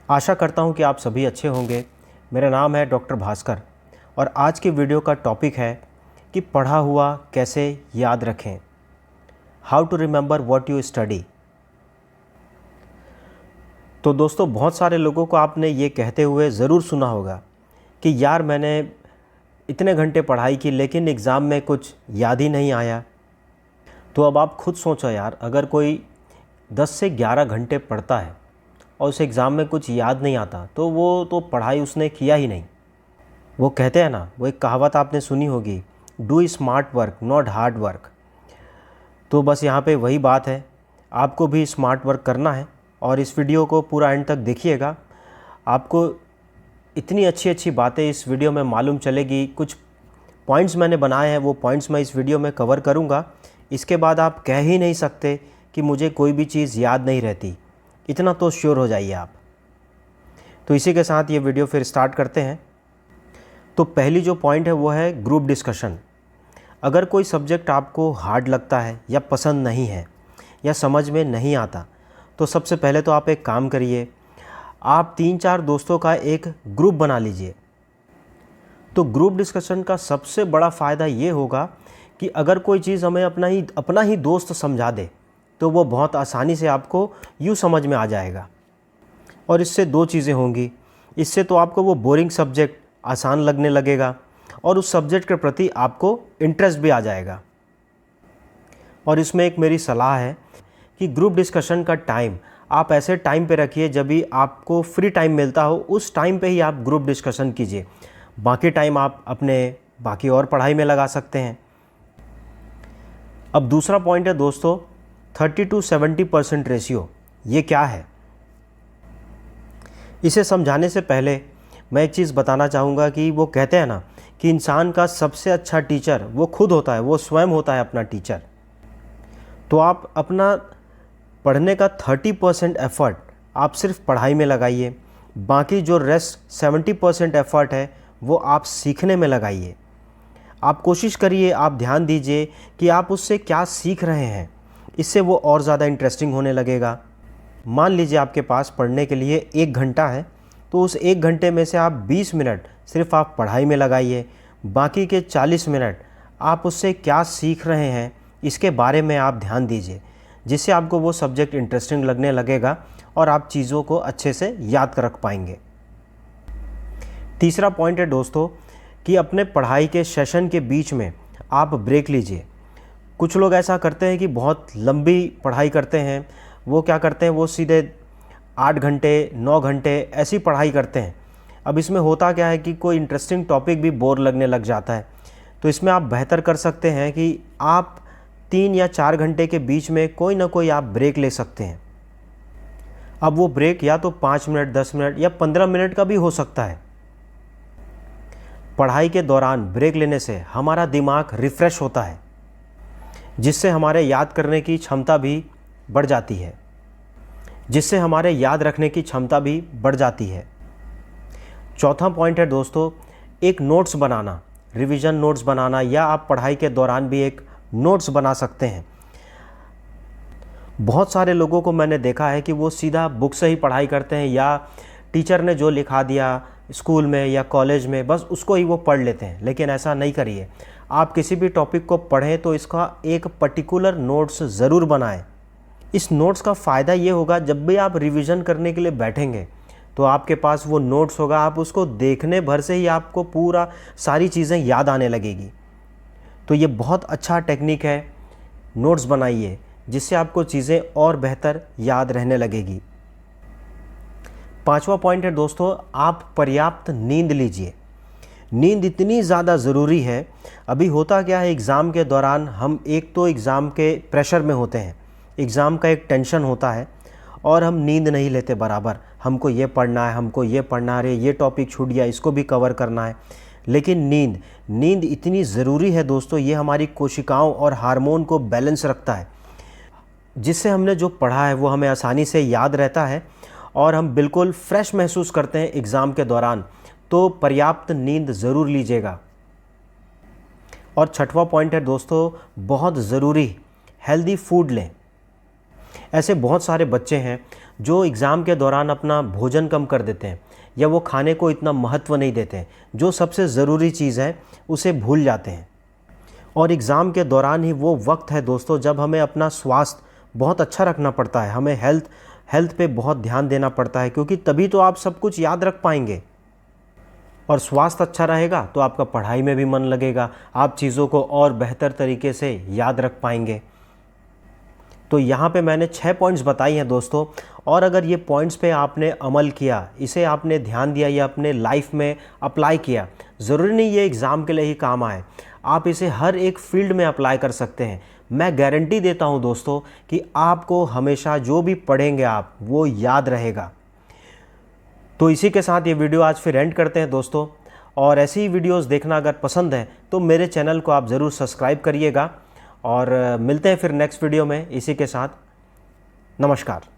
आशा करता हूँ कि आप सभी अच्छे होंगे। मेरा नाम है डॉक्टर भास्कर और आज की वीडियो का टॉपिक है कि पढ़ा हुआ कैसे याद रखें। How to remember what you study. तो दोस्तों, बहुत सारे लोगों को आपने ये कहते हुए ज़रूर सुना होगा कि यार मैंने इतने घंटे पढ़ाई की लेकिन एग्ज़ाम में कुछ याद ही नहीं आया। तो अब आप खुद सोचो यार, अगर कोई 10 से 11 घंटे पढ़ता है और उसे एग्ज़ाम में कुछ याद नहीं आता तो वो तो पढ़ाई उसने किया ही नहीं। वो कहते हैं ना, वो एक कहावत आपने सुनी होगी, do smart work not hard work. तो बस यहाँ पे वही बात है, आपको भी स्मार्ट वर्क करना है और इस वीडियो को पूरा एंड तक देखिएगा। आपको इतनी अच्छी अच्छी बातें इस वीडियो में मालूम चलेगी। कुछ पॉइंट्स मैंने बनाए हैं, वो पॉइंट्स मैं इस वीडियो में कवर करूँगा। इसके बाद आप कह ही नहीं सकते कि मुझे कोई भी चीज़ याद नहीं रहती, इतना तो श्योर हो जाइए आप। तो इसी के साथ ये वीडियो फिर स्टार्ट करते हैं। तो पहली जो पॉइंट है वो है ग्रुप डिस्कशन। अगर कोई सब्जेक्ट आपको हार्ड लगता है या पसंद नहीं है या समझ में नहीं आता, तो सबसे पहले तो आप एक काम करिए, आप 3-4 दोस्तों का एक ग्रुप बना लीजिए। तो ग्रुप डिस्कशन का सबसे बड़ा फ़ायदा ये होगा कि अगर कोई चीज़ हमें अपना ही दोस्त समझा दे तो वो बहुत आसानी से आपको यूँ समझ में आ जाएगा। और इससे दो चीज़ें होंगी, इससे तो आपको वो बोरिंग सब्जेक्ट आसान लगने लगेगा और उस सब्जेक्ट के प्रति आपको इंटरेस्ट भी आ जाएगा। और इसमें एक मेरी सलाह है कि ग्रुप डिस्कशन का टाइम आप ऐसे टाइम पे रखिए जब भी आपको फ्री टाइम मिलता हो, उस टाइम पे ही आप ग्रुप डिस्कशन कीजिए। बाकी टाइम आप अपने बाकी और पढ़ाई में लगा सकते हैं। अब दूसरा पॉइंट है दोस्तों, 30 to 70% रेशियो। ये क्या है, इसे समझाने से पहले मैं एक चीज़ बताना चाहूँगा कि वो कहते हैं ना कि इंसान का सबसे अच्छा टीचर वो खुद होता है, वो स्वयं होता है अपना टीचर। तो आप अपना पढ़ने का 30% एफ़र्ट आप सिर्फ पढ़ाई में लगाइए, बाकी जो रेस्ट 70% एफ़र्ट है वो आप सीखने में लगाइए। आप कोशिश करिए, आप ध्यान दीजिए कि आप उससे क्या सीख रहे हैं, इससे वो और ज़्यादा इंटरेस्टिंग होने लगेगा। मान लीजिए आपके पास पढ़ने के लिए 1 घंटा है, तो उस 1 घंटे में से आप 20 मिनट सिर्फ आप पढ़ाई में लगाइए, बाकी के 40 मिनट आप उससे क्या सीख रहे हैं इसके बारे में आप ध्यान दीजिए, जिससे आपको वो सब्जेक्ट इंटरेस्टिंग लगने लगेगा और आप चीज़ों को अच्छे से याद रख पाएंगे। तीसरा पॉइंट है दोस्तों कि अपने पढ़ाई के सेशन के बीच में आप ब्रेक लीजिए। कुछ लोग ऐसा करते हैं कि बहुत लंबी पढ़ाई करते हैं, वो क्या करते हैं, वो सीधे 8 घंटे 9 घंटे ऐसी पढ़ाई करते हैं। अब इसमें होता क्या है कि कोई इंटरेस्टिंग टॉपिक भी बोर लगने लग जाता है। तो इसमें आप बेहतर कर सकते हैं कि आप 3 या 4 घंटे के बीच में कोई ना कोई आप ब्रेक ले सकते हैं। अब वो ब्रेक या तो 5 मिनट 10 मिनट या 15 मिनट का भी हो सकता है। पढ़ाई के दौरान ब्रेक लेने से हमारा दिमाग रिफ़्रेश होता है, जिससे हमारे याद करने की क्षमता भी बढ़ जाती है, जिससे हमारे याद रखने की क्षमता भी बढ़ जाती है। चौथा पॉइंट है दोस्तों, एक नोट्स बनाना, रिवीजन नोट्स बनाना, या आप पढ़ाई के दौरान भी एक नोट्स बना सकते हैं। बहुत सारे लोगों को मैंने देखा है कि वो सीधा बुक से ही पढ़ाई करते हैं या टीचर ने जो लिखा दिया स्कूल में या कॉलेज में बस उसको ही वो पढ़ लेते हैं, लेकिन ऐसा नहीं करिए। आप किसी भी टॉपिक को पढ़ें तो इसका एक पर्टिकुलर नोट्स ज़रूर बनाएं। इस नोट्स का फ़ायदा ये होगा, जब भी आप रिवीजन करने के लिए बैठेंगे तो आपके पास वो नोट्स होगा, आप उसको देखने भर से ही आपको पूरा सारी चीज़ें याद आने लगेगी। तो ये बहुत अच्छा टेक्निक है, नोट्स बनाइए, जिससे आपको चीज़ें और बेहतर याद रहने लगेगी। पांचवा पॉइंट है दोस्तों, आप पर्याप्त नींद लीजिए। नींद इतनी ज़्यादा ज़रूरी है। अभी होता क्या है, एग्ज़ाम के दौरान हम एक तो एग्ज़ाम के प्रेशर में होते हैं, एग्ज़ाम का एक टेंशन होता है और हम नींद नहीं लेते बराबर। हमको ये पढ़ना है, हमको ये पढ़ना है, अरे ये टॉपिक छूट गया, इसको भी कवर करना है। लेकिन नींद इतनी ज़रूरी है दोस्तों, ये हमारी कोशिकाओं और हार्मोन को बैलेंस रखता है, जिससे हमने जो पढ़ा है वो हमें आसानी से याद रहता है और हम बिल्कुल फ्रेश महसूस करते हैं एग्ज़ाम के दौरान। तो पर्याप्त नींद ज़रूर लीजिएगा। और छठवां पॉइंट है दोस्तों, बहुत ज़रूरी, हेल्दी फूड लें। ऐसे बहुत सारे बच्चे हैं जो एग्ज़ाम के दौरान अपना भोजन कम कर देते हैं या वो खाने को इतना महत्व नहीं देते हैं, जो सबसे ज़रूरी चीज़ है उसे भूल जाते हैं। और एग्ज़ाम के दौरान ही वो वक्त है दोस्तों जब हमें अपना स्वास्थ्य बहुत अच्छा रखना पड़ता है, हमें हेल्थ पे बहुत ध्यान देना पड़ता है, क्योंकि तभी तो आप सब कुछ याद रख पाएंगे। और स्वास्थ्य अच्छा रहेगा तो आपका पढ़ाई में भी मन लगेगा, आप चीज़ों को और बेहतर तरीके से याद रख पाएंगे। तो यहाँ पे मैंने 6 पॉइंट्स बताई हैं दोस्तों, और अगर ये पॉइंट्स पे आपने अमल किया, इसे आपने ध्यान दिया या अपने लाइफ में अप्लाई किया, ज़रूरी नहीं ये एग्ज़ाम के लिए ही काम आए, आप इसे हर एक फील्ड में अप्लाई कर सकते हैं। मैं गारंटी देता हूँ दोस्तों कि आपको हमेशा जो भी पढ़ेंगे आप वो याद रहेगा। तो इसी के साथ ये वीडियो आज फिर एंड करते हैं दोस्तों, और ऐसी ही वीडियोस देखना अगर पसंद है तो मेरे चैनल को आप ज़रूर सब्सक्राइब करिएगा। और मिलते हैं फिर नेक्स्ट वीडियो में। इसी के साथ नमस्कार।